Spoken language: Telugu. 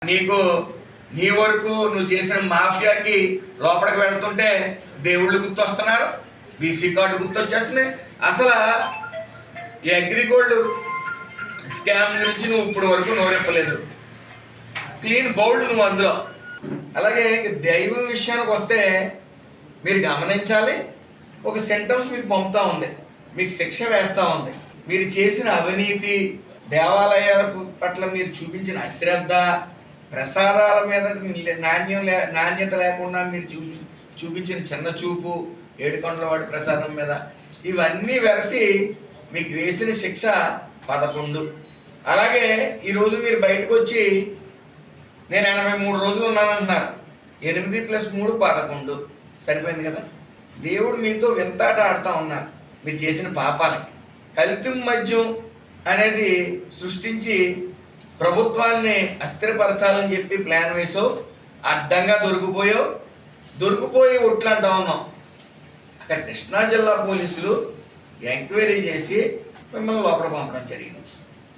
నీకు నీ వరకు నువ్వు చేసిన మాఫియాకి లోపలికి వెళ్తుంటే దేవుళ్ళు గుర్తొస్తున్నారు, బీసీ కార్డు గుర్తొచ్చేస్తుంది. అసలు ఈ అగ్రిగోల్డ్ స్కామ్ గురించి నువ్వు ఇప్పుడు వరకు నోరెప్పలేదు, క్లీన్ బౌల్డ్ నువ్వు అందులో. అలాగే దైవం విషయానికి వస్తే మీరు గమనించాలి, ఒక సెంటెన్స్ మీకు పంపుతా ఉంది, మీకు శిక్ష వేస్తూ ఉంది. మీరు చేసిన అవినీతి, దేవాలయాల పట్ల మీరు చూపించిన అశ్రద్ధ, ప్రసాదాల మీద నాణ్యత లేకుండా మీరు చూపించిన చిన్న చూపు, ఏడుకొండలవాడి ప్రసాదం మీద, ఇవన్నీ వెరసి మీకు వేసిన శిక్ష 11. అలాగే ఈరోజు మీరు బయటకు వచ్చి నేను 83 రోజులు ఉన్నానంటున్నారు. 8 + 3 11 సరిపోయింది కదా. దేవుడు మీతో వింతాట ఆడుతూ ఉన్నారు మీరు చేసిన పాపాలకి. కల్తీ మద్యం అనేది సృష్టించి ప్రభుత్వాన్ని అస్థిరపరచాలని చెప్పి ప్లాన్ వేసావు, అడ్డంగా దొరికిపోయి ఒట్లు అంటా ఉన్నాం. అక్కడ కృష్ణా జిల్లా పోలీసులు ఎంక్వైరీ చేసి మిమ్మల్ని లోపల పంపడం జరిగింది.